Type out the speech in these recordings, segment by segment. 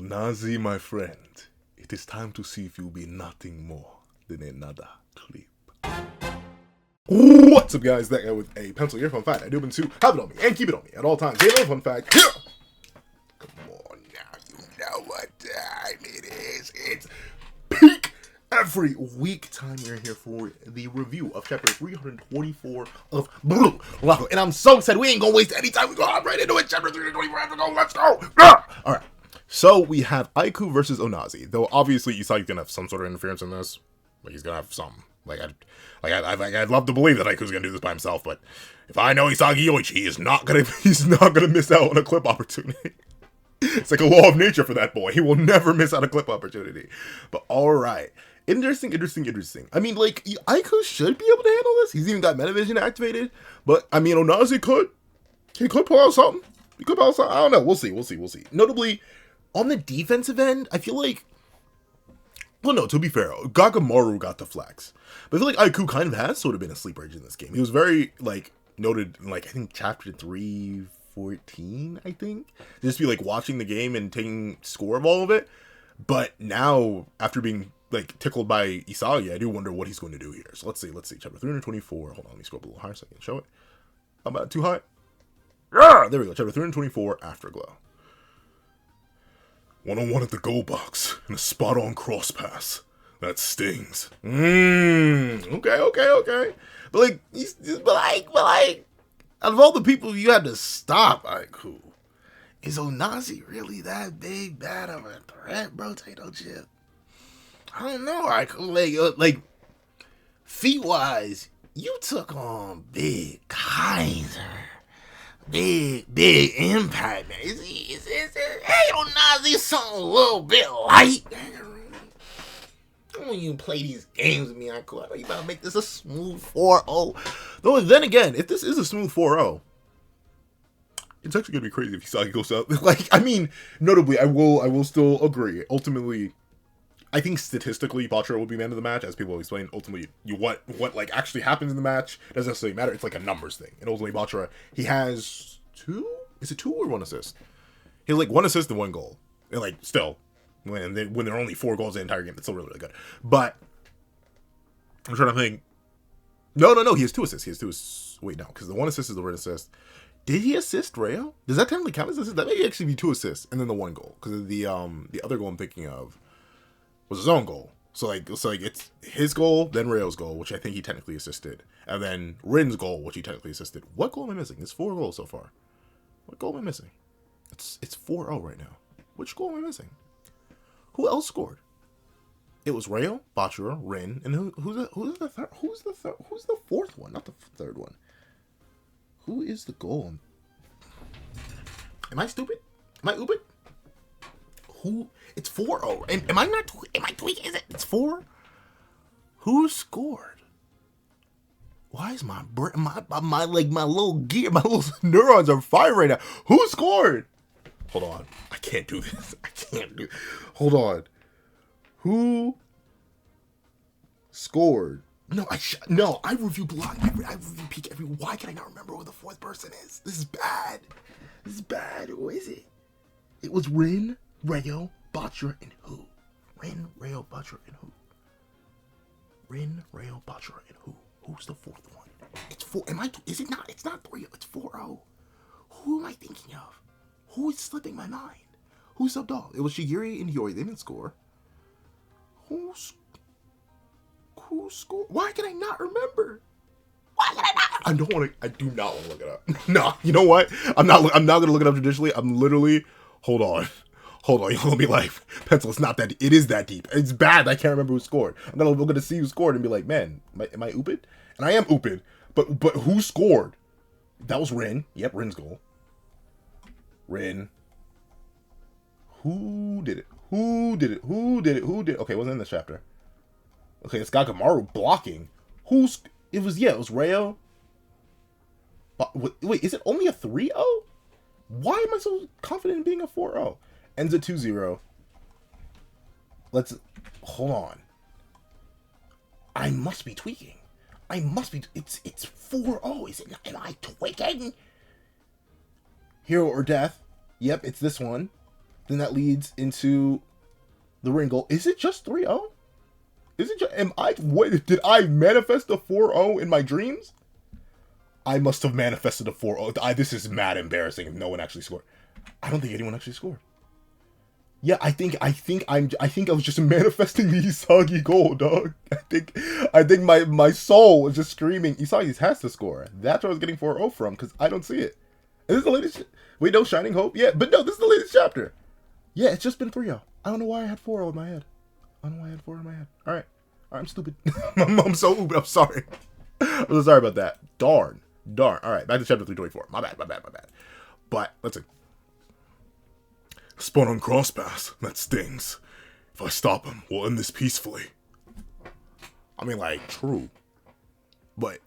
Onazi, my friend, it is time to see if you'll be nothing more than another clip. What's up, guys? That guy with a pencil here. Fun fact, I do been to have it on me and keep it on me at all times. Hey, another fun fact. Here. Come on now, you know what time it is. It's peak every week time. You're here for the review of chapter 324 of Blue Lock. And I'm so excited. We ain't gonna waste any time. We go right into it. Chapter 324. Let's go. All right. So we have Aiku versus Onazi. Though obviously Isagi's gonna have some sort of interference in this. Like he's gonna have some. I'd love to believe that Aiku's gonna do this by himself, but if I know Isagi Yoichi, he's not gonna miss out on a clip opportunity. It's like a law of nature for that boy. He will never miss out a clip opportunity. But alright. Interesting. I mean, like, Aiku should be able to handle this. He's even got Metavision activated. But, I mean, Onazi could pull out something. He could pull out something. I don't know. We'll see. Notably, on the defensive end, I feel like, well, no, to be fair, Gagamaru got the flex. But I feel like Aiku kind of has sort of been a sleeper agent in this game. He was very, like, noted in, like, I think chapter 314, I think. Just be, like, watching the game and taking score of all of it. But now, after being, like, tickled by Isagi, I do wonder what he's going to do here. So let's see. Chapter 324. Hold on, let me scroll up a little higher so I can show it. How about too high? Yeah, there we go. Chapter 324, Afterglow. 101 at the goal box and a spot-on cross pass. That stings. Okay. But like, out of all the people you had to stop, Aiku, is Onazi really that bad of a threat, bro? Potato chip. I don't know, Aiku. Like, feet-wise, you took on Big Kaiser. Big impact, man. Hey, Onazi, something a little bit light. When you play these games with me, I know you about to make this a smooth 4-0. Though, then again, if this is a smooth 4-0, it's actually gonna be crazy if Isagi goes out. Like, I mean, notably, I will still agree. Ultimately, I think statistically, Bachira will be man of the match, as people will explain. Ultimately, what like actually happens in the match doesn't necessarily matter. It's like a numbers thing. And ultimately, Bachira, he has 2? Is it 2 or 1 assist? He has like 1 assist and 1 goal. And like still, when there are only 4 goals in the entire game, it's still really good. But I'm trying to think. No, he has 2 assists. Wait, no, because the 1 assist is the red assist. Did he assist Rayo? Does that technically count as assist? That may actually be 2 assists and then the 1 goal. Because the other goal I'm thinking of was his own goal. So it's his goal, then Rayo's goal, which I think he technically assisted, and then Rin's goal, which he technically assisted. What goal am I missing? It's 4 goals so far. What goal am I missing? It's 4-0 right now. Which goal am I missing? Who else scored? It was Rayo, Bachira, Rin, and who's the third? Who's the fourth one? Not the third one. Who is the goal? Am I stupid? Am I stupid? Who? It's 4-0. Am I tweaking? Is it? It's 4? Who scored? Why is my little gear, my little neurons are firing right now? Who scored? Hold on. I can't do this. Hold on. Who scored? I review blog. I review peek every. Why can I not remember who the 4th person is? This is bad. Who is it? It was Rin, Rayo, Bachira, and who? Rin, Rayo, Bachira, and who? Who's the 4th one? It's 4. Is it not? It's not 3. It's 4-0. Who am I thinking of? Who is slipping my mind? Who subbed off? It was Shigiri and Hiyori. They didn't score. Who scored? Why can I not remember? I do not want to look it up. No, you know what? I'm not going to look it up traditionally. I'm literally, hold on. You're going to be like, pencil, it's not that deep. It is that deep. It's bad. I can't remember who scored. I'm going to see who scored and be like, man, am I ooped? And I am ooped. But who scored? That was Rin. Yep, Rin's goal. Rin. Who did it? Okay, it wasn't in this chapter. Okay, it's Gagamaru blocking. It was Rayo. Wait, is it only a 3-0? Why am I so confident in being a 4-0? Ends at 2-0. Hold on. I must be tweaking. It's 4-0. Is it not? Am I tweaking? Hero or Death. Yep, it's this one. Then that leads into the ring goal. Is it just 3-0? Is it just, did I manifest a 4-0 in my dreams? I must have manifested a 4-0. This is mad embarrassing if no one actually scored. I don't think anyone actually scored. Yeah, I think I was just manifesting the Isagi goal, dog. I think my soul was just screaming, Isagi has to score. That's where I was getting 4-0 from, because I don't see it. Is this the latest? Wait, no, Shining Hope? Yeah, but no, this is the latest chapter. Yeah, it's just been 3-0. I don't know why I had 4-0 in my head. Alright, I'm stupid. I'm sorry. I'm so sorry about that. Darn. Alright, back to chapter 324. My bad. But, let's see. Spun on crosspaths. That stings. If I stop him, we'll end this peacefully. I mean, like, true. But,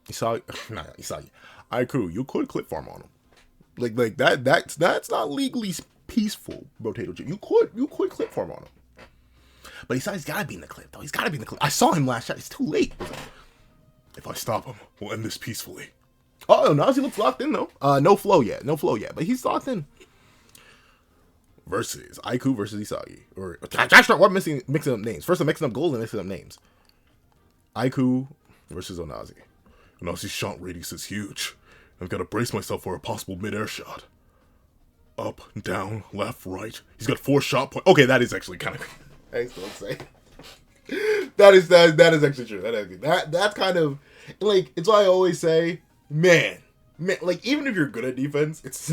Isagi, Aiku, you could clip farm on him. Like that's not legally peaceful, Rotato G. You could clip farm on him. But Isagi's gotta be in the clip, though. He's gotta be in the clip. I saw him last shot. It's too late. If I stop him, we'll end this peacefully. Oh, Onazi looks locked in, though. No flow yet. But he's locked in. Versus Aiku versus Isagi. Or what mixing up names. First I'm mixing up goals and mixing up names. Aiku versus Onazi. Onazi's shot radius is huge. I've got to brace myself for a possible mid-air shot. Up, down, left, right. He's got 4 shot points. Okay, that is actually kind of... I still say. That is actually true. That's kind of... Like, it's why I always say, man, like, even if you're good at defense, it's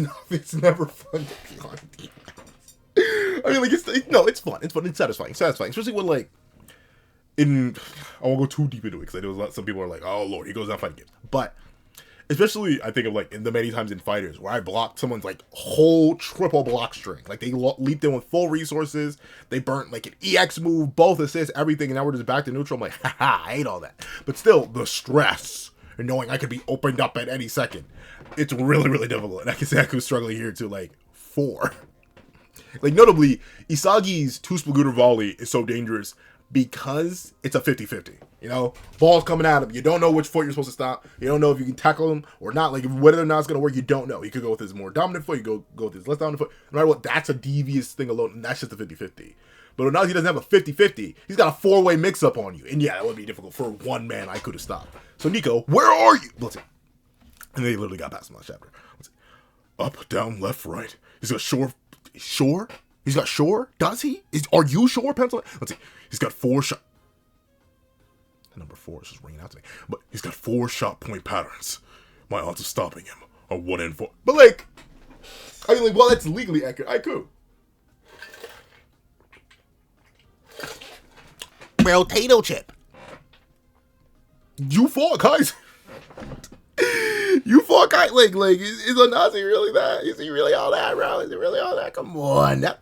never fun to be on defense. I mean, like, it's fun. It's satisfying. Especially when, like, I won't go too deep into it, because I know some people are like, oh, Lord, he goes out fighting games. But... especially, I think of, like, in the many times in fighters where I blocked someone's, like, whole triple block string. Like, they leaped in with full resources. They burnt, like, an EX move, both assists, everything, and now we're just back to neutral. I'm like, haha, I hate all that. But still, the stress and knowing I could be opened up at any second, it's really, really difficult. And I can say Aku's struggling here to, like, 4. Like, notably, Isagi's 2-Splagooter volley is so dangerous because it's a 50-50, you know? Ball's coming at him. You don't know which foot you're supposed to stop. You don't know if you can tackle him or not. Like, whether or not it's going to work, you don't know. He could go with his more dominant foot. You go with his less dominant foot. No matter what, that's a devious thing alone, and that's just a 50-50. But now he doesn't have a 50-50. He's got a 4-way mix-up on you. And yeah, that would be difficult for one man I could have stopped. So, Nico, where are you? Let's see. And they literally got past him last chapter. Let's see. Up, down, left, right. He's got shore? He's got shore? Does he? Are you sure, Pennsylvania? Let's see. He's got 4 shot. The number 4 is just ringing out to me. But he's got 4 shot point patterns. My odds of stopping him are 1 in 4. But like, I mean, like, well, that's legally accurate. Aiku. Potato chip. You fought guys. You fought guys. Like, is Onazi really that? Is he really all that, bro? Is he really all that? Come on. Now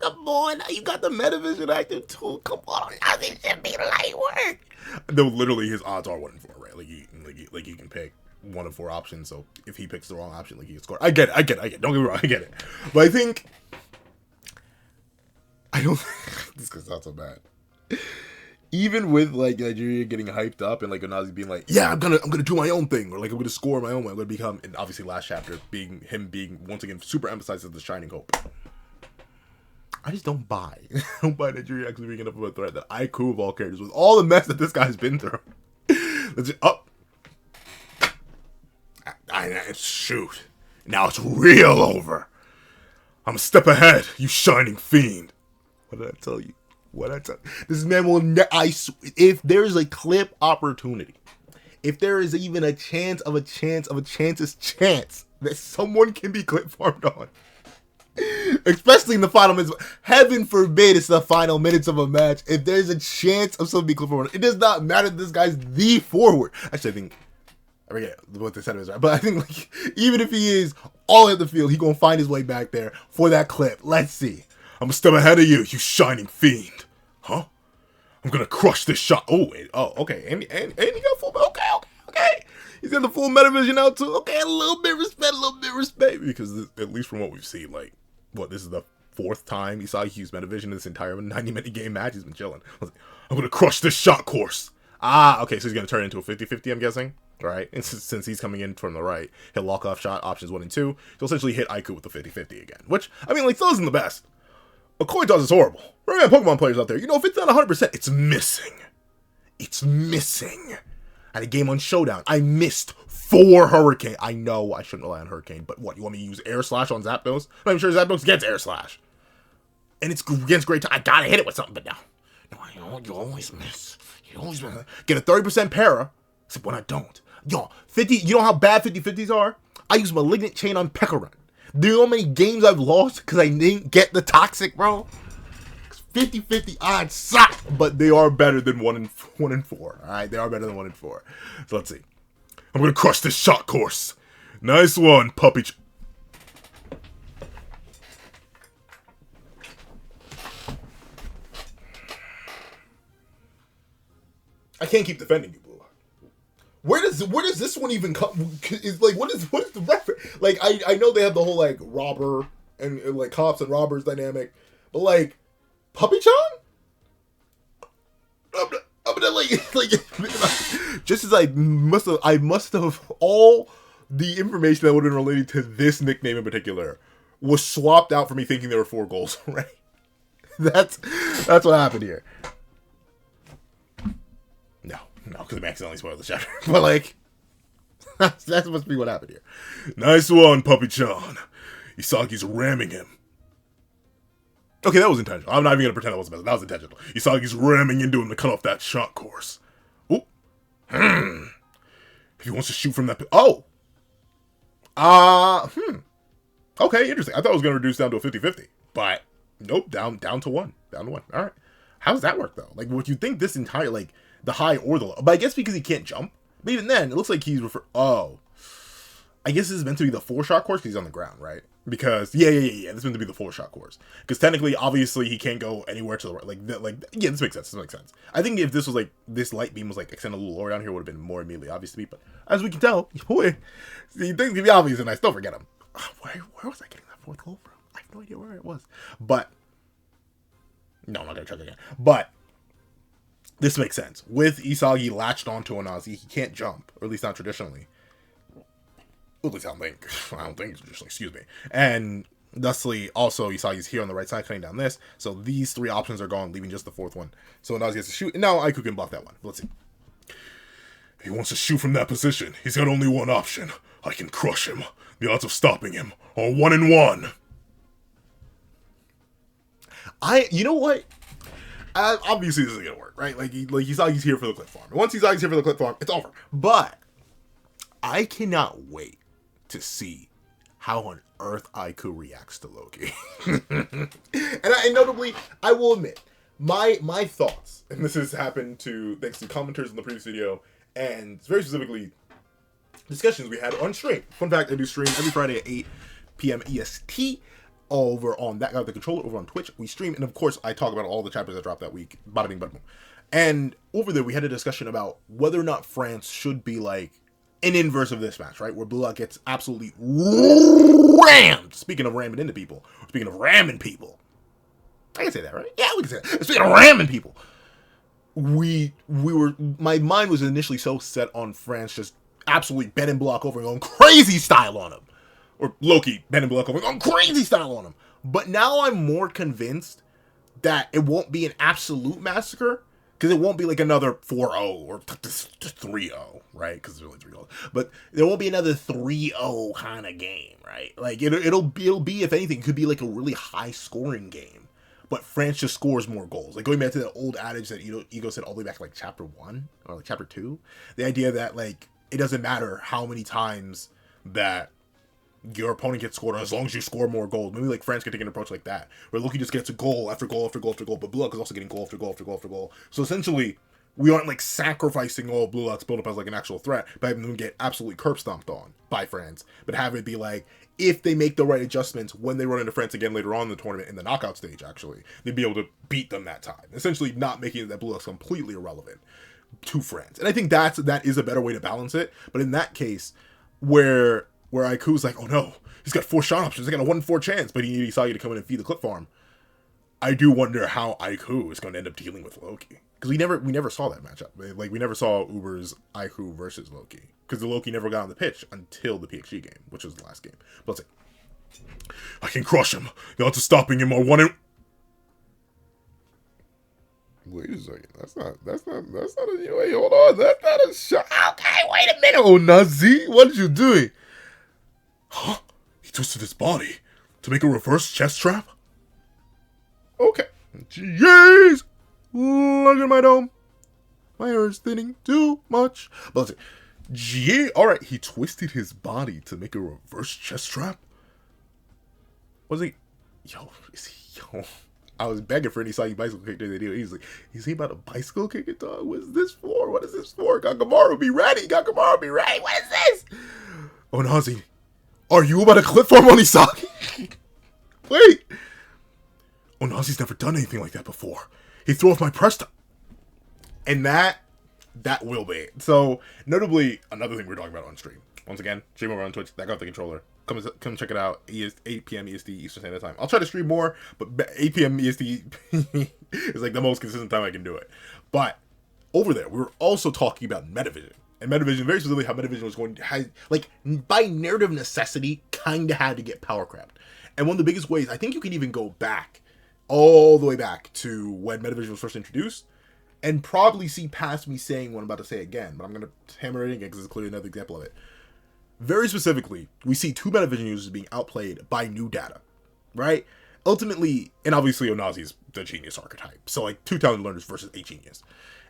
you got the Metavision active too. Come on. Onazi should be light work. Though literally his odds are 1 in 4, right? Like you can pick 1 of 4 options. So if he picks the wrong option, like he can score. I get it. Don't get me wrong. I get it. But I don't. This could sound so bad. Even with, like, Nigeria getting hyped up and, like, Onazi being like, yeah, I'm gonna do my own thing, or, like, I'm gonna score my own way, I'm gonna become, and obviously last chapter, being once again, super emphasized as the shining hope. I just don't buy. I don't buy Nigeria actually being enough of a threat that Aiku of all characters, with all the mess that this guy's been through. Let's just, shoot. Now it's real over. I'm a step ahead, you shining fiend. What did I tell you? This man will if there's a clip opportunity, if there is even a chance that someone can be clip farmed on, especially in the final minutes, heaven forbid it's the final minutes of a match, if there's a chance of someone being clip farmed on, it does not matter that this guy's the forward. Actually, I forget what they said is right, but I think, like, even if he is all at the field, he gonna find his way back there for that clip. Let's see. I'm a step ahead of you, you shining fiend. Huh? I'm gonna crush this shot. Okay. And he got full. Okay. He's got the full Metavision out too. Okay, a little bit of respect. Because at least from what we've seen, like, this is the 4th time Isagi used Metavision in this entire 90-minute game match. He's been chilling. I'm gonna crush this shot course. Okay, so he's gonna turn into a 50-50, I'm guessing. Right? And since he's coming in from the right, he'll lock off shot options 1 and 2. He'll essentially hit Aiku with the 50-50 again. Which, I mean, like, still isn't the best. A coin toss is horrible. Remember, Pokemon players out there, you know, if it's not 100%, it's missing. It's missing. At a game on Showdown, I missed 4 Hurricane. I know I shouldn't rely on Hurricane, but what, you want me to use Air Slash on Zapdos? I'm not even sure Zapdos gets Air Slash. And it's against Great Time. I gotta hit it with something, but no, you always miss. You always miss. Get a 30% para, except when I don't. Yo, 50, you know how bad 50-50s are? I use Malignant Chain on Pekka. Do you know how many games I've lost because I didn't get the Toxic, bro? 50-50 odds suck, but they are better than 1 in 4. All right, they are better than 1 in 4. So let's see. I'm gonna crush this shot course. Nice one, puppy. I can't keep defending you, Blue. Where does this one even come? Is like what is the reference? Like I know they have the whole like robber and like cops and robbers dynamic, but like Puppy-chan? like just as I must have all the information that would have been related to this nickname in particular was swapped out for me thinking there were 4 goals, right? That's what happened here. No, because I accidentally spoiled the chapter. But like that's must be what happened here. Nice one, Puppy-chan. Isagi's ramming him. Okay, that was intentional. I'm not even going to pretend that wasn't best. That was intentional. Isagi's ramming into him to cut off that shot course. Ooh. If he wants to shoot from that... Oh! Okay, interesting. I thought it was going to reduce down to a 50-50. But, nope, down to 1. Down to 1. All right. How does that work, though? Like, would you think this entire, like, the high or the low... But I guess because he can't jump. But even then, it looks like he's Oh. I guess this is meant to be the 4-shot course because he's on the ground, right? Because, yeah. This is meant to be the 4-shot course. Because technically, obviously, he can't go anywhere to the right. Yeah, this makes sense. I think if this was, like, this light beam was, like, extended a little lower down here, it would have been more immediately obvious to me. But as we can tell, things can be obvious and I still forget them. Where was I getting that 4th goal from? I have no idea where it was. But, no, I'm not going to try that again. But, this makes sense. With Isagi latched onto Onazi, he can't jump. Or at least not traditionally. At least I don't think it's traditionally, excuse me. And thusly, also, Usagi's here on the right side, cutting down this. So these 3 options are gone, leaving just the 4th one. So Onazi has to shoot, and now Aiku can block that one. Let's see. If he wants to shoot from that position, he's got only one option. I can crush him. The odds of stopping him are 1 in 1. You know what? Obviously, this isn't gonna work, right? Like Usagi's here for the clip farm. And once Usagi's here for the clip farm, it's over. But I cannot wait to see how on earth Aiku reacts to Loki. and notably, I will admit, my thoughts, and this has happened thanks to commenters in the previous video, and very specifically, discussions we had on stream. Fun fact, I do stream every Friday at 8 p.m. EST over on That Guy with the Controller over on Twitch. We stream, and of course, I talk about all the chapters that dropped that week. Bada bing, bada boom. And over there, we had a discussion about whether or not France should be like an inverse of this match, right? Where Blue Lock gets absolutely rammed. Speaking of ramming into people. Speaking of ramming people. I can say that, right? Yeah, we can say that. Speaking of ramming people. My mind was initially so set on France just absolutely bending Block over and going crazy style on him. Or Loki bending Block over and going crazy style on him. But now I'm more convinced that it won't be an absolute massacre. Because it won't be like another 4-0 or just 3-0, right? Because it's really 3-0. But there won't be another 3-0 kind of game, right? Like, it'll be, if anything, it could be like a really high-scoring game. But France just scores more goals. Like, going back to the old adage that Ego said all the way back, like, Chapter 1 or, like, Chapter 2. The idea that, like, it doesn't matter how many times that your opponent gets scored on as long as you score more goals. Maybe like France can take an approach like that, where Loki just gets a goal after goal after goal after goal, but Blue Lock is also getting goal after goal after goal after goal. So essentially, we aren't like sacrificing all Blue Lock's build up as like an actual threat by having them get absolutely curb stomped on by France, but have it be like, if they make the right adjustments when they run into France again later on in the tournament, in the knockout stage actually, they'd be able to beat them that time. Essentially not making it that Blue Lock's completely irrelevant to France. And I think that is a better way to balance it, but in that case, where Aiku's like, oh no, he's got 4 shot options, he's got a 1 in 4 chance, but he needed Isagi to come in and feed the clip farm. I do wonder how Aiku is going to end up dealing with Loki. Because we never saw that matchup. Like, we never saw Uber's Aiku versus Loki. Because the Loki never got on the pitch until the PXG game, which was the last game. But let's see. I can crush him. The odds of stopping him are 1 in... Wait a second. That's not a, wait, hold on. That's not a shot. Okay, wait a minute. Onazi, what are you doing? Huh? He twisted his body to make a reverse chest trap? Okay. Jeez. Look at my dome. My hair is thinning too much. But let's see. Gee, alright, he twisted his body to make a reverse chest trap? Was he? Yo, is he? Yo. I was begging for any Soggy bicycle kick during the video. He's like, is he about to bicycle kick it, dog? What is this for? What is this for? Gakamaru, be ready. Gakamaru, be ready. What is this? Onazi, are you about to clip farm on Isagi? Wait. Onazi's never done anything like that before. He threw off my press time. And that will be it. So, notably, another thing we're talking about on stream. Once again, stream over on Twitch. That got the controller. Come check it out. 8 p.m. EST Eastern Standard Time. I'll try to stream more, but 8 p.m. EST is like the most consistent time I can do it. But over there, we were also talking about Metavision. And Metavision, very specifically how Metavision was going to, like, by narrative necessity, kind of had to get power crapped. And one of the biggest ways, I think you can even go back, all the way back to when Metavision was first introduced, and probably see past me saying what I'm about to say again, but I'm going to hammer it in again because it's clearly another example of it. Very specifically, we see two Metavision users being outplayed by new data, right? Ultimately, and obviously Onazi is the genius archetype. So like 2 talented learners versus a genius.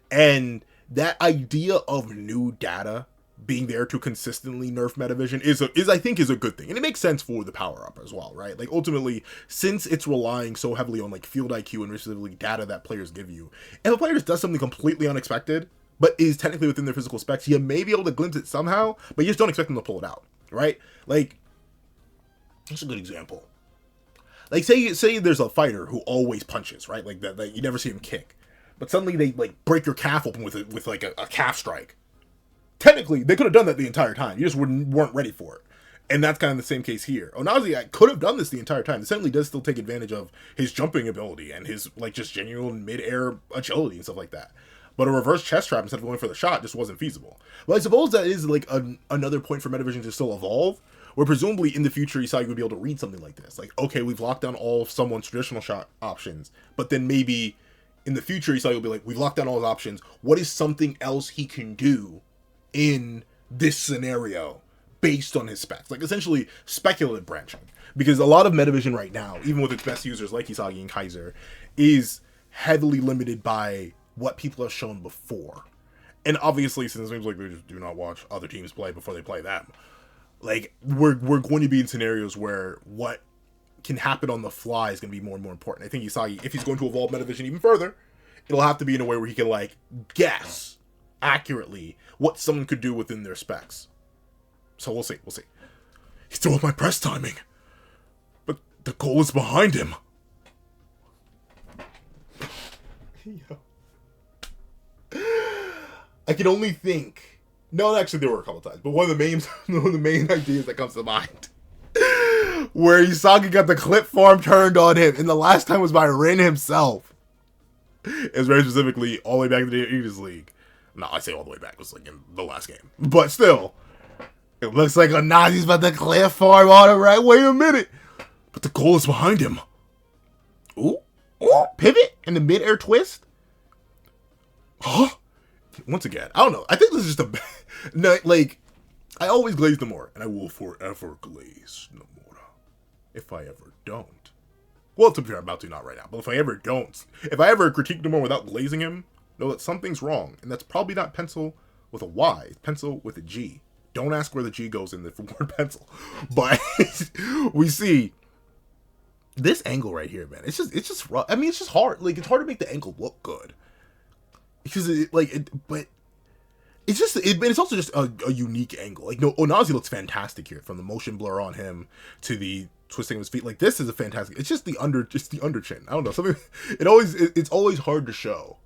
And that idea of new data being there to consistently nerf Metavision is I think is a good thing. And it makes sense for the power-up as well, right? Like ultimately, since it's relying so heavily on like field IQ and specifically data that players give you, if a player just does something completely unexpected, but is technically within their physical specs, you may be able to glimpse it somehow, but you just don't expect them to pull it out, right? Like, that's a good example. Like, say there's a fighter who always punches, right? Like, that you never see him kick. But suddenly they, like, break your calf open with like, a calf strike. Technically, they could have done that the entire time. You just weren't ready for it. And that's kind of the same case here. Onazi could have done this the entire time. It certainly does still take advantage of his jumping ability and his, like, just genuine mid-air agility and stuff like that. But a reverse chest trap instead of going for the shot just wasn't feasible. But I suppose that is like another point for Metavision to still evolve, where presumably in the future Isagi would be able to read something like this. Like, okay, we've locked down all of someone's traditional shot options, but then maybe in the future Isagi will be like, we've locked down all his options. What is something else he can do in this scenario based on his specs? Like essentially speculative branching. Because a lot of Metavision right now, even with its best users like Isagi and Kaiser, is heavily limited by what people have shown before. And obviously, since it seems like they just do not watch other teams play before they play them, like, we're going to be in scenarios where what can happen on the fly is going to be more and more important. I think Isagi, if he's going to evolve Metavision even further, it'll have to be in a way where he can, like, guess accurately what someone could do within their specs. So we'll see. He's still with my press timing, but the goal is behind him. Yo. I can only think. No, actually, there were a couple times, but one of the main ideas that comes to mind, where Isagi got the clip farm turned on him, and the last time was by Rin himself. It was very specifically all the way back to the Aegis League. No, I say all the way back. It was like in the last game, but still, it looks like Onazi's about to clip farm on him. Right? Wait a minute, but the goal is behind him. Ooh, pivot and the mid-air twist. Huh? Once again, I don't know. I think this is just a... No, like, I always glaze Nomura, and I will forever glaze Nomura. If I ever don't. Well, to be fair, I'm about to not right now. But if I ever don't, if I ever critique Nomura without glazing him, know that something's wrong. And that's probably not pencil with a Y. It's pencil with a G. Don't ask where the G goes in the word pencil. But we see this angle right here, man. It's just rough. I mean, it's just hard. Like, it's hard to make the angle look good. Because but it's also just a unique angle. Like, no, Onazi looks fantastic here, from the motion blur on him to the twisting of his feet. Like, this is a fantastic. It's just the under chin. I don't know, something. It's always hard to show.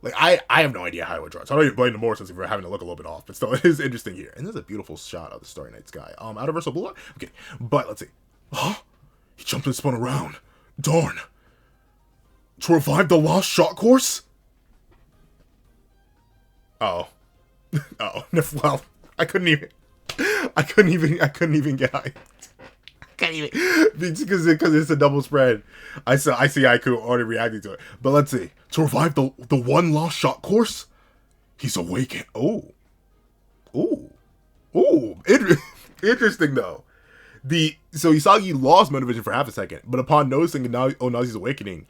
Like, I have no idea how I would draw it, so I don't even blame Nomura since we're having to look a little bit off. But still, it is interesting here, and there's a beautiful shot of the Starry Night sky. Out of Verso Blue. Okay, but let's see. Huh? He jumped and spun around. Darn. To revive the lost shot course. Oh, well, I couldn't even get hyped. Can't even because it's a double spread. I see Aiku already reacting to it. But let's see. To revive the one lost shot course, he's awakened. Oh, interesting though. So Isagi lost Metavision for half a second, but upon noticing Onazi's awakening,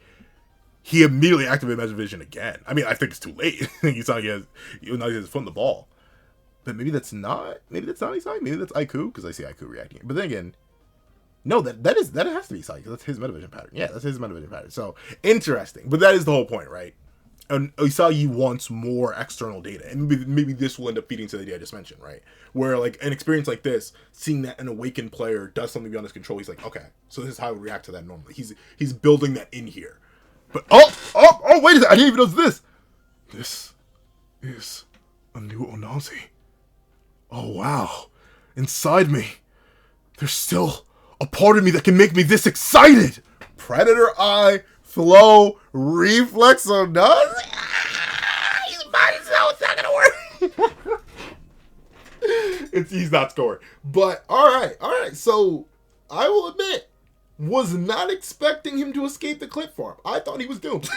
he immediately activated Metavision again. I mean, I think it's too late. Onazi has his foot in the ball. But maybe that's not Isagi. Maybe that's Aiku, because I see Aiku reacting. But then again, no, that has to be Isagi, because that's his Metavision pattern. Yeah, that's his Metavision pattern. So interesting. But that is the whole point, right? And Isagi wants more external data, and maybe this will end up feeding to the idea I just mentioned, right? Where like an experience like this, seeing that an awakened player does something beyond his control, he's like, okay, so this is how I would react to that normally. He's building that in here. But oh, wait a second, I didn't even know this. This is a new Onazi. Oh wow, inside me, there's still a part of me that can make me this excited. Predator Eye. Flow, reflex Onazi. He's body cell. It's not gonna work. He's not scoring. But all right. So I will admit, was not expecting him to escape the clip farm. I thought he was doomed.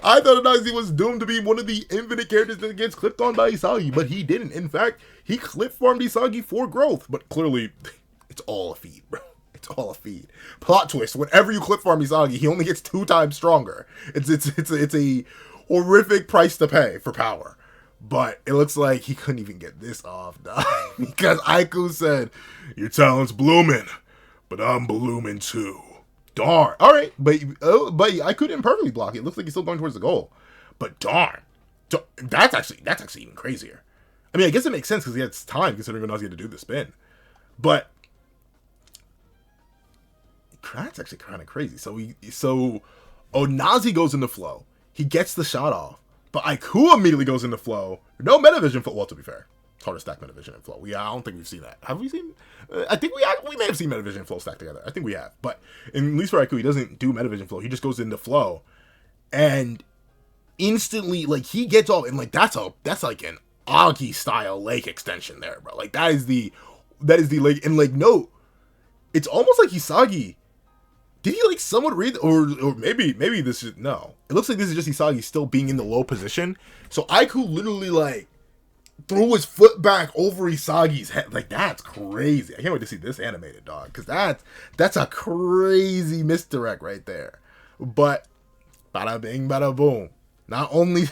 I thought Onazi was doomed to be one of the infinite characters that gets clipped on by Isagi, but he didn't. In fact, he clip farmed Isagi for growth. But clearly, it's all a feed, bro. All a feed. Plot twist: whenever you clip farm Isagi, he only gets 2 times stronger. It's a horrific price to pay for power. But it looks like he couldn't even get this off, dog. Because Aiku said, "Your talent's blooming, but I'm blooming too." Darn. All right, but Aiku didn't perfectly block it. It looks like he's still going towards the goal. But darn, that's actually even crazier. I mean, I guess it makes sense because he had time considering Onazi had to do the spin, but. That's actually kind of crazy. So Onazi goes into flow. He gets the shot off, but Aiku immediately goes into flow. No Metavision flow. Well, to be fair, it's hard to stack Metavision and flow. I don't think we've seen that. Have we seen? I think we may have seen Metavision and flow stacked together. I think we have. But at least for Aiku, he doesn't do Metavision flow. He just goes into flow, and instantly, like he gets off, and like that's like an Agi style leg extension there, bro. Like that is the leg, and like no, it's almost like Isagi. Did he like somewhat read, or maybe this is, no. It looks like this is just Isagi still being in the low position. So Aiku literally like threw his foot back over Isagi's head. Like that's crazy. I can't wait to see this animated, dog, because that's a crazy misdirect right there. But bada bing, bada boom. Not only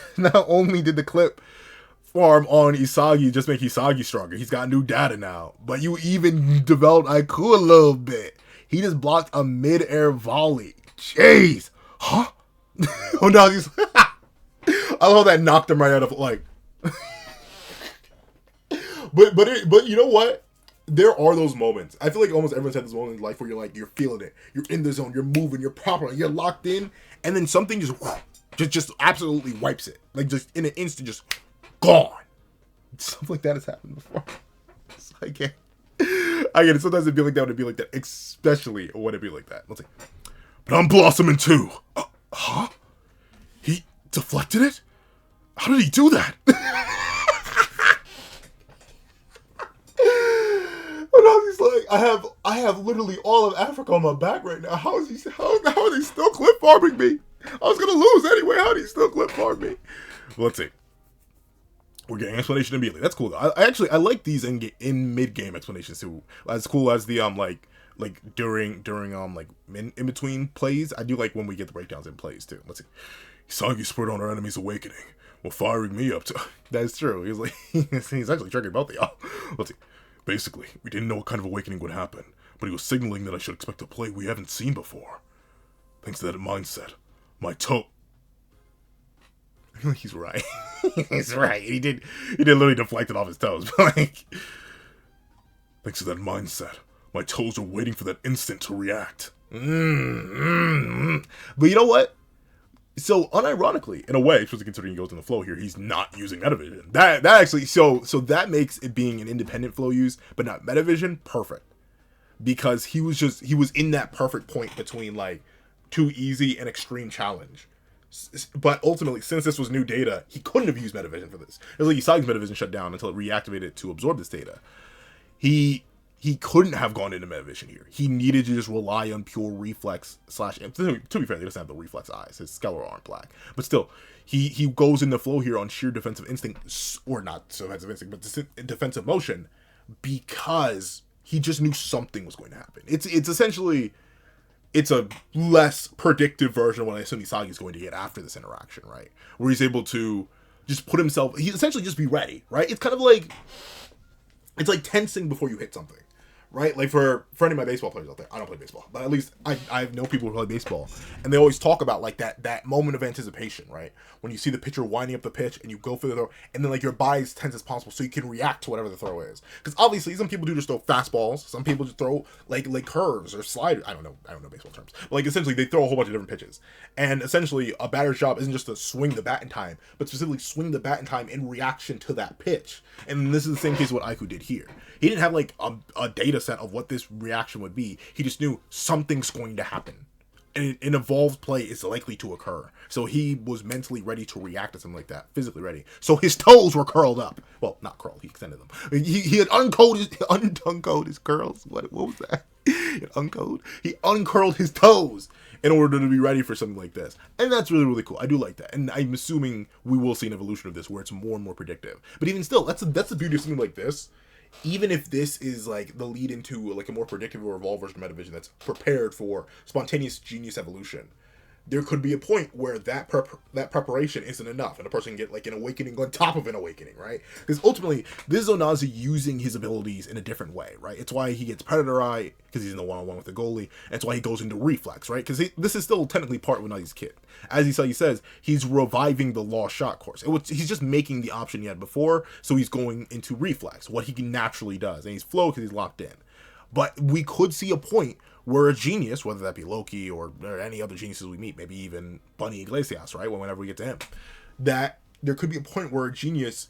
did the clip farm on Isagi just make Isagi stronger. He's got new data now, but you even developed Aiku a little bit. He just blocked a mid-air volley. Jeez. Huh? Oh, no. I love that knocked him right out of, like... But you know what? There are those moments. I feel like almost everyone's had this moment in life where you're like, you're feeling it. You're in the zone. You're moving. You're proper. You're locked in. And then something just absolutely wipes it. Like, just in an instant, just gone. Stuff like that has happened before. So I get it. Sometimes it'd be like that. It'd be like that. Especially when it'd be like that. Let's see. But I'm blossoming too. Huh? He deflected it? How did he do that? And he's like, I have literally all of Africa on my back right now. How are they still clip farming me? I was gonna lose anyway. How did he still clip farm me? Let's see. We're getting explanation immediately. That's cool though. I like these in mid game explanations too. As cool as the during in between plays. I do like when we get the breakdowns in plays too. Let's see. Isagi spurred on our enemy's awakening while firing me up to. That's true. He's like he's actually triggered both of y'all. Let's see. Basically, we didn't know what kind of awakening would happen, but he was signaling that I should expect a play we haven't seen before. Thanks to that mindset, my toe. He's right. He's right. He did literally deflect it off his toes. But like, thanks to that mindset, my toes are waiting for that instant to react. But you know what? So unironically, in a way, especially considering he goes in the flow here, he's not using Metavision. That actually, so that makes it being an independent flow use, but not Metavision, perfect. Because he was in that perfect point between like too easy and extreme challenge. But ultimately, since this was new data, he couldn't have used Metavision for this. It was like Isagi's Metavision shut down until it reactivated to absorb this data. He he couldn't have gone into Metavision here. He needed to just rely on pure reflex slash. To be fair, he doesn't have the reflex eyes. His skeletal aren't black, but still, he goes into flow here on sheer defensive instinct, or not defensive instinct, but defensive motion, because he just knew something was going to happen. It's essentially, it's a less predictive version of what I assume Isagi is going to get after this interaction, right? Where he's able to just put himself, he essentially just be ready, right? It's kind of like, it's like tensing before you hit something, right? Like for any of my baseball players out there, I don't play baseball, but at least I know people who play baseball, and they always talk about like that moment of anticipation, right? When you see the pitcher winding up the pitch and you go for the throw, and then like your body is tense as possible so you can react to whatever the throw is. Because obviously some people do just throw fastballs, some people just throw like curves or sliders. I don't know baseball terms, but like essentially they throw a whole bunch of different pitches. And essentially a batter's job isn't just to swing the bat in time, but specifically swing the bat in time in reaction to that pitch. And this is the same case what Aiku did here. He didn't have like a data set of what this reaction would be. He just knew something's going to happen. And an evolved play is likely to occur. So he was mentally ready to react to something like that. Physically ready. So his toes were curled up. Well, not curled. He extended them. He had uncoded his curls. What was that? He uncurled his toes in order to be ready for something like this. And that's really, really cool. I do like that. And I'm assuming we will see an evolution of this where it's more and more predictive. But even still, that's the beauty of something like this. Even if this is like the lead into like a more predictive or evolved version of Metavision that's prepared for spontaneous genius evolution, there could be a point where that preparation isn't enough, and a person can get like an awakening on top of an awakening, right? Because ultimately, this is Onazi using his abilities in a different way, right? It's why he gets Predator Eye, because he's in the one-on-one with the goalie, and it's why he goes into Reflex, right? Because this is still technically part of Onazi's kit. As Isagi says, he's reviving the lost shot course. He's just making the option he had before, so he's going into Reflex, what he naturally does, and he's flow because he's locked in. But we could see a point where a genius, whether that be Loki or any other geniuses we meet, maybe even Bunny Iglesias, right, whenever we get to him, that there could be a point where a genius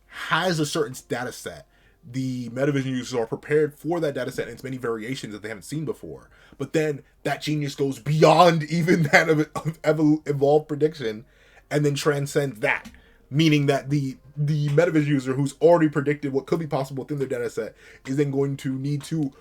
has a certain data set. The Metavision users are prepared for that data set and its many variations that they haven't seen before. But then that genius goes beyond even that of evolved prediction and then transcends that. Meaning that the Metavision user who's already predicted what could be possible within their data set is then going to need to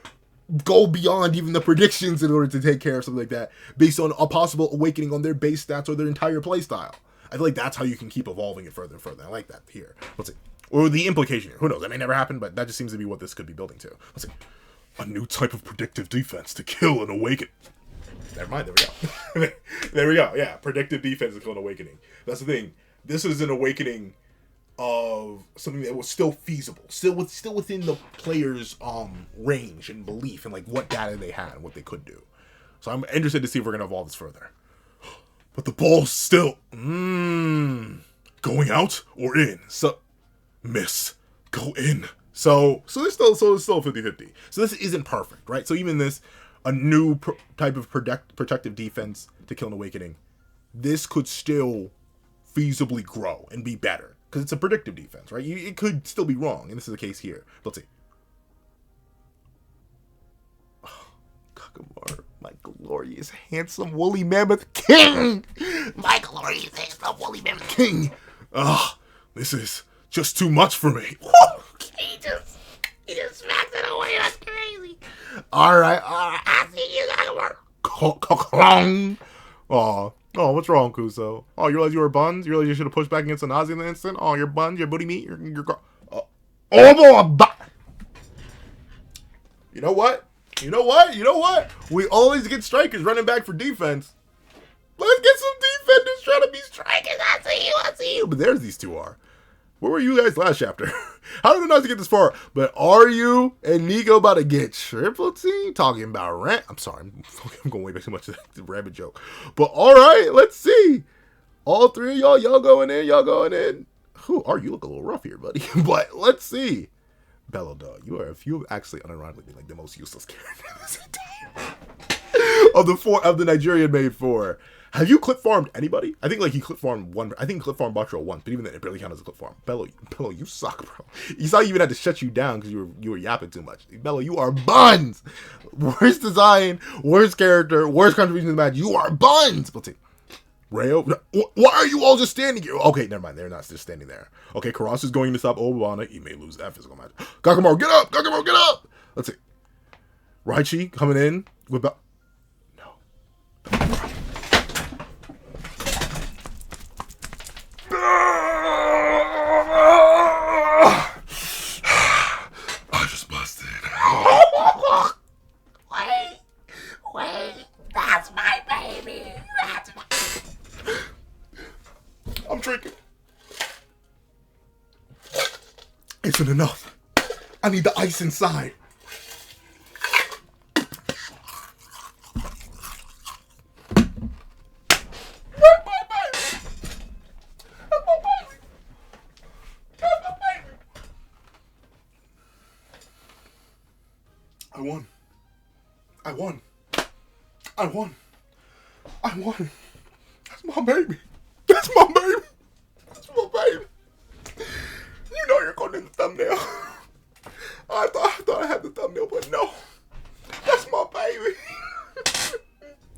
go beyond even the predictions in order to take care of something like that based on a possible awakening on their base stats or their entire play style. I feel like that's how you can keep evolving it further and further. I like that here. Let's see. Or the implication here. Who knows? That may never happen, but that just seems to be what this could be building to. Let's see. A new type of predictive defense to kill and awaken. Never mind. There we go. There we go. Yeah. Predictive defense to kill and awakening. That's the thing. This is an awakening of something that was still feasible, still within the player's range and belief and like what data they had and what they could do. So I'm interested to see if we're gonna evolve this further. But the ball's still going out or in. So miss, go in. So it's still 50-50. So this isn't perfect, right? So even this, a new type of protective defense to kill an awakening, this could still feasibly grow and be better. Because it's a predictive defense, right? It could still be wrong, and this is the case here. Let's see. Oh, Kakamar, my glorious, handsome, woolly mammoth king! My glorious, handsome, woolly mammoth king! This is just too much for me. He just smacked it away. That's crazy. All right. I see you, Kakamar. Oh, what's wrong, Kuso? Oh, you realize you were buns? You realize you should have pushed back against Onazi in the instant? Oh, you're buns, your booty meat, your You know what? We always get strikers running back for defense. Let's get some defenders trying to be strikers. I see you. But there's these two are. Where were you guys last chapter? How did Onazi get this far? But are you and Nico about to get triple team? Talking about rent? I'm sorry. I'm going way back too much to the rabbit joke. But all right, let's see. All three of y'all going in. Who are you? Look a little rough here, buddy. But let's see. Bello, dog. You actually unironically like the most useless character in this entire of the Nigerian made four. Have you clip farmed anybody? I think like he clip farmed one. I think clip farmed Butcher once, but even then it barely counted as a clip farm. Bello, you suck, bro. You saw you even had to shut you down because you were yapping too much. Bello, you are buns. Worst design, worst character, worst contribution to the match. You are buns. Let's see. Rayo, why are you all just standing here? Okay, never mind. They're not just standing there. Okay, Karasu is going to stop Obana. He may lose that physical match. Gakamaro, get up! Let's see. Raichi coming in with no. I just busted. Wait, that's my baby. That's my... I'm drinking. Isn't enough. I need the ice inside. I won. I won. I won. I won. That's my baby. That's my baby. That's my baby. You know you're going in the thumbnail. I thought I had the thumbnail, but no. That's my baby.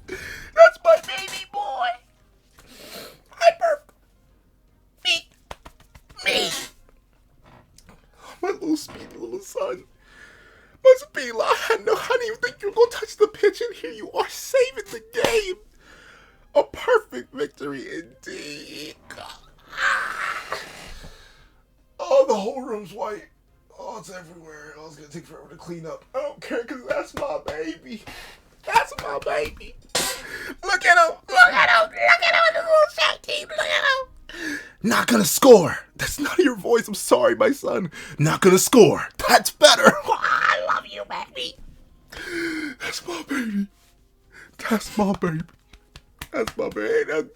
That's my baby boy. Hyper. Me. My little speedy little son. My speedy little, I didn't even think you were going to touch the pitch, and here you are saving the game. A perfect victory indeed. Oh, the whole room's white. Oh, it's everywhere. Oh, it's going to take forever to clean up. I don't care, because that's my baby. That's my baby. Look at him. Look at him, the little shake team. Look at him. Not gonna score. That's not your voice. I'm sorry, my son. Not gonna score. That's better. I love you, baby. That's my baby. That's my baby. That's my baby.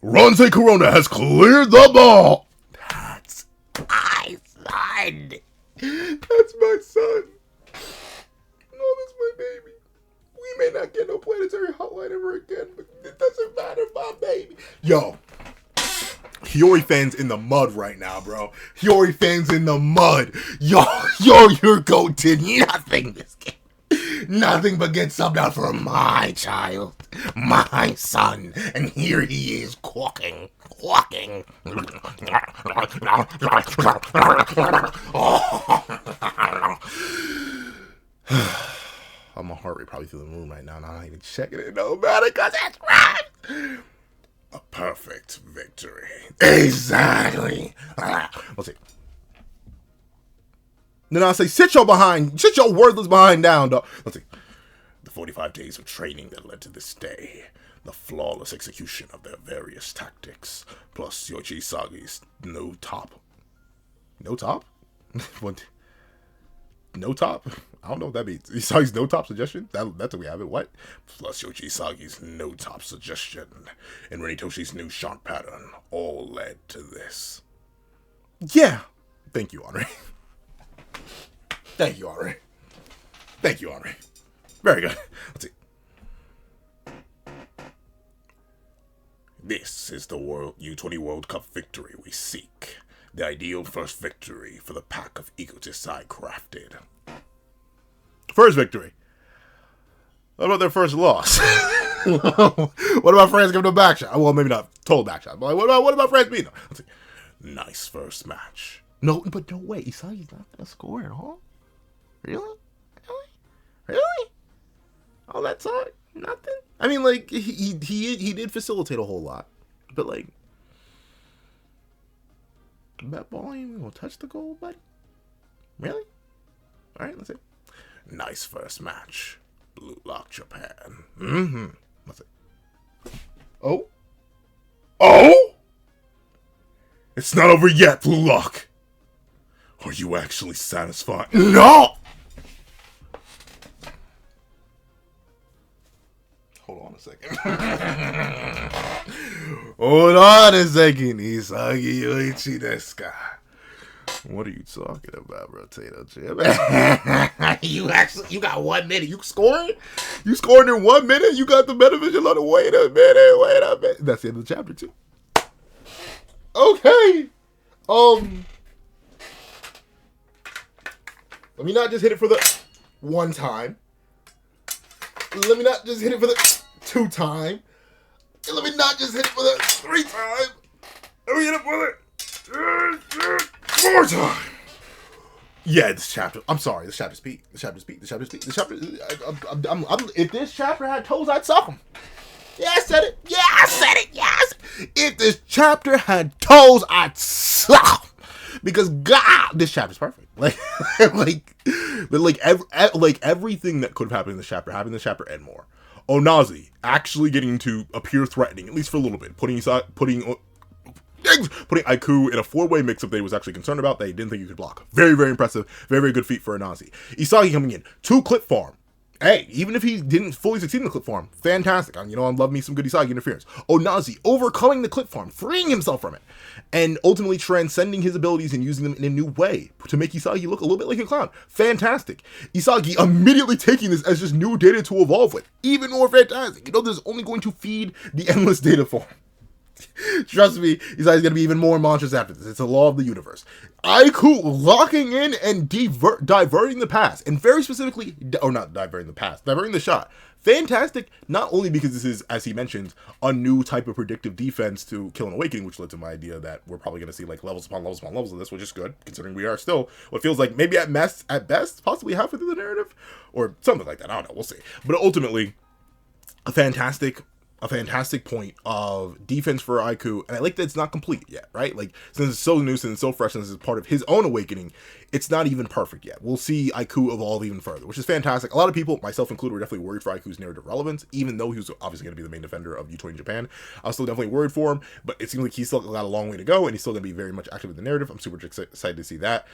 Ronze Corona has cleared the ball. That's my son. That's my son. No, that's my baby. We may not get no planetary hotline ever again, but it doesn't matter, my baby. Yo. Hiyori fans in the mud right now, bro. Hiyori fans in the mud. Your goat did nothing this game. Nothing but get subbed out for my child. My son. And here he is quacking. My heart rate probably through the moon right now. I'm not even checking it. No matter, because it's right. A perfect victory. Exactly. Let's see. Then I'll say, sit your worthless behind down, dog. Let's see. The 45 days of training that led to this day. The flawless execution of their various tactics. Plus Yoichi Sagi's no top. No top? What? No top? I don't know what that means. Isagi's no top suggestion? That's what we have it. What? Plus Yoichi Sagi's no top suggestion and Renitoshi's new shot pattern all led to this. Yeah. Thank you, Henri. Thank you, Henri. Thank you, Henri. Very good. Let's see. This is the U20 World Cup victory we seek. The ideal first victory for the pack of egotists I crafted. First victory. What about their first loss? What about France giving them a back shot? Well, maybe not total back shot. But what about France beating them? Let's see. Nice first match. No, but no way. Isagi's not going to score at all? Really? All that talk? Nothing? I mean, like, he did facilitate a whole lot. But, like, that ball ain't even going to touch the goal, buddy? Really? All right, let's see. Nice first match. Blue Lock Japan. Mm-hmm. Let's see. Oh? It's not over yet, Blue Lock. Are you actually satisfied? No! Hold on a second. Hold on a second. Isagi Yoichi desu ka? What are you talking about, Rotato Chip? You got 1 minute. You scored? You scored in 1 minute? You got the Metavision on the wait a minute. That's the end of the chapter, too. Okay. Let me not just hit it for the 1 time. Let me not just hit it for the 2 time. And let me not just hit it for the 3 time. Let me hit it for the 4 time. Yeah, this chapter. I'm sorry. This chapter's peak. This chapter's peak. This chapter's peak. This chapter. If this chapter had toes, I'd suck them. Yeah, I said it. Yeah, I said it. Yes. If this chapter had toes, I'd suck 'em. Because God, this chapter's perfect. Everything that could have happened in this chapter happened in this chapter and more. Onazi actually getting to appear threatening, at least for a little bit, putting Aiku in a four-way mix-up that he was actually concerned about that he didn't think he could block. Very, very impressive. Very, very good feat for Onazi. Isagi coming in. 2 clip farm. Hey, even if he didn't fully succeed in the clip farm, fantastic. I love me some good Isagi interference. Onazi overcoming the clip farm, freeing himself from it, and ultimately transcending his abilities and using them in a new way to make Isagi look a little bit like a clown. Fantastic. Isagi immediately taking this as just new data to evolve with. Even more fantastic. This is only going to feed the endless data farm. Trust me, Isagi's going to be even more monstrous after this. It's a law of the universe. Aiku locking in and diverting the pass. And very specifically, not diverting the pass, diverting the shot. Fantastic, not only because this is, as he mentioned, a new type of predictive defense to kill an awakening, which led to my idea that we're probably going to see like levels upon levels upon levels of this, which is good, considering we are still what feels like maybe at best, possibly halfway through the narrative, or something like that. I don't know, we'll see. But ultimately, a fantastic point of defense for Aiku, and I like that it's not complete yet, right? Like, since it's so new, since it's so fresh, since it's part of his own awakening, it's not even perfect yet. We'll see Aiku evolve even further, which is fantastic. A lot of people, myself included, were definitely worried for Aiku's narrative relevance, even though he was obviously going to be the main defender of U20 Japan. I was still definitely worried for him, but it seems like he's still got a long way to go, and he's still going to be very much active in the narrative. I'm super excited to see that.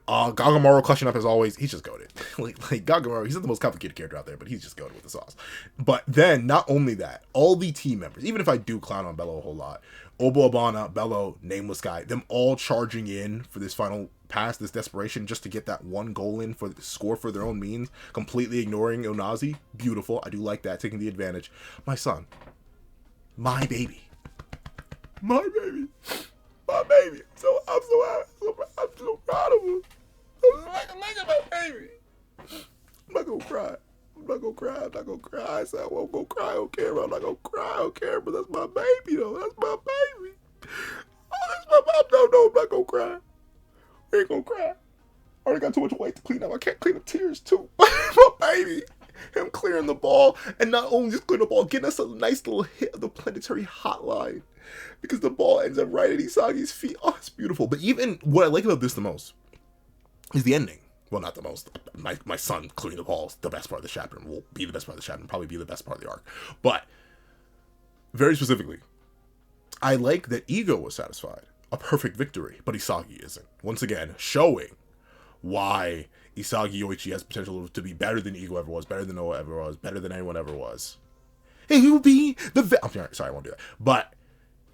Gagamaru clutching up as always. He's just goated. like Gagamaru, he's not the most complicated character out there, but he's just goated with the sauce. But then, not only that, all the team members, even if I do clown on Bello a whole lot, Obo Abana, Bello, Nameless Guy, them all charging in for this final pass, this desperation, just to get that one goal in for the score for their own means, completely ignoring Onazi. Beautiful. I do like that, taking the advantage. My son. My baby. My baby. My baby. I'm so proud of him. Look at my baby. I'm not gonna cry. I'm not gonna cry. I said I won't go cry on camera. I'm not gonna cry on camera. That's my baby, though. That's my baby. Oh, that's my mom. No, I'm not gonna cry. We ain't gonna cry. I already got too much weight to clean up. I can't clean up tears, too. My baby. Him clearing the ball, and not only just clearing the ball, getting us a nice little hit of the planetary hotline. Because the ball ends up right at Isagi's feet. Oh, it's beautiful. But even what I like about this the most is the ending. Well, not the most. My son clearing the ball is the best part of the chapter, and will be the best part of the chapter, and probably be the best part of the arc. But, very specifically, I like that Ego was satisfied. A perfect victory, but Isagi isn't. Once again, showing why Isagi Yoichi has potential to be better than Ego ever was, better than Noah ever was, better than anyone ever was. He will be the... I'm sorry, I won't do that. But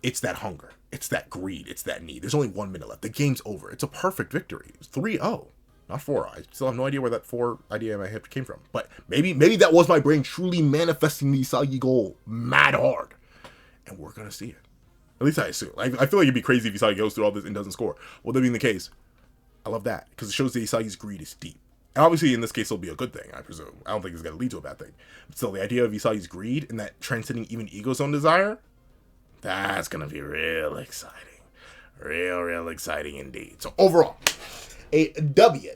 it's that hunger. It's that greed. It's that need. There's only 1 minute left. The game's over. It's a perfect victory. It's 3-0. Not 4. I still have no idea where that 4 idea in my head came from. But maybe that was my brain truly manifesting the Isagi goal mad hard. And we're going to see it. At least I assume. I feel like it'd be crazy if Isagi goes through all this and doesn't score. Well, that being the case, I love that. Because it shows that Isagi's greed is deep. And obviously, in this case, it'll be a good thing, I presume. I don't think it's going to lead to a bad thing. But still, the idea of Isagi's greed and that transcending even Ego's own desire, that's going to be real exciting. Real exciting indeed. So overall, a W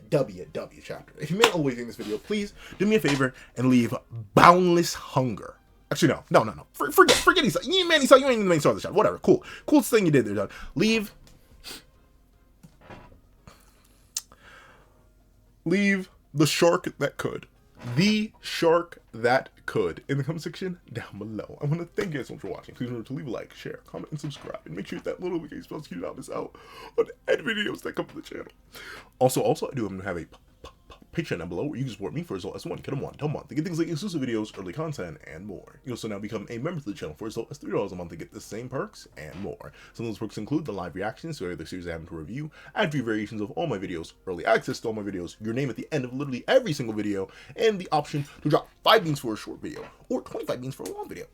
chapter. If you made it all the way through this video, please do me a favor and leave boundless hunger. Actually, no. Forget Isagi. You ain't even the main star of the chapter. Whatever. Cool. Coolest thing you did there, John. Leave the shark that could. The shark that could in the comment section down below. I want to thank you guys so much for watching. Please remember to leave a like, share, comment, and subscribe. And make sure that little notification bell so you don't miss out on any videos that come to the channel. Also, I do have a Patreon down below where you can support me for as low as $1 a month to get things like exclusive videos, early content, and more. You also now become a member of the channel for as low as $3 a month to get the same perks and more. Some of those perks include the live reactions to every other series I happen to review, ad-free variations of all my videos, early access to all my videos, your name at the end of literally every single video, and the option to drop 5 beans for a short video or 25 beans for a long video.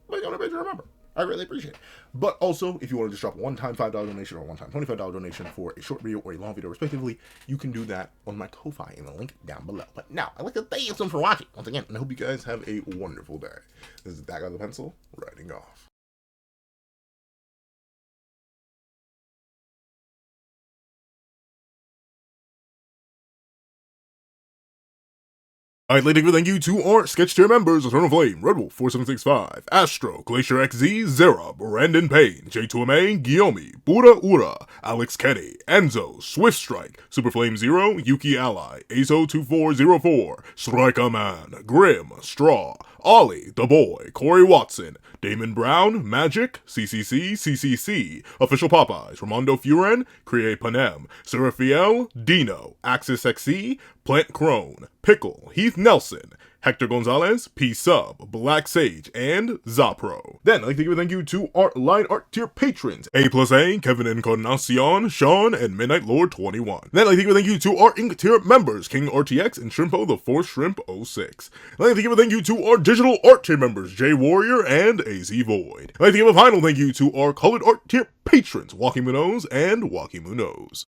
But you don't remember. I really appreciate it. But also, if you want to just drop a one-time $5 donation or a one-time $25 donation for a short video or a long video, respectively, you can do that on my Ko-Fi in the link down below. But now, I'd like to thank you so much for watching once again, and I hope you guys have a wonderful day. This is that guy with the pencil, writing off. I'd like to give a thank you to our sketch tier members: Eternal Flame, Red Wolf 4765, Astro, Glacier XZ, Zera, Brandon Payne, J2MA, Guillaume, Buddha Ura, Alex Kenny, Enzo, Swift Strike, Super Flame Zero, Yuki Ally, Azo2404, Striker Man, Grim, Straw, Ollie, The Boy, Corey Watson, Damon Brown, Magic, CCC, Official Popeyes, Ramondo Furen, Create Panem, Seraphiel, Dino, Axis XE, Plant Crone, Pickle, Heath Nelson, Hector Gonzalez, P-Sub, Black Sage, and Zapro. Then I'd like to give a thank you to our line art tier patrons: A+A, Kevin Encarnacion, Sean, and Midnight Lord 21. Then I'd like to give a thank you to our ink tier members: King RTX and Shrimpo the 4th Shrimp 06. I'd like to give a thank you to our digital art tier members: J Warrior and AZ Void. I'd like to give a final thank you to our colored art tier patrons: Walking Munoz and Walking Munoz.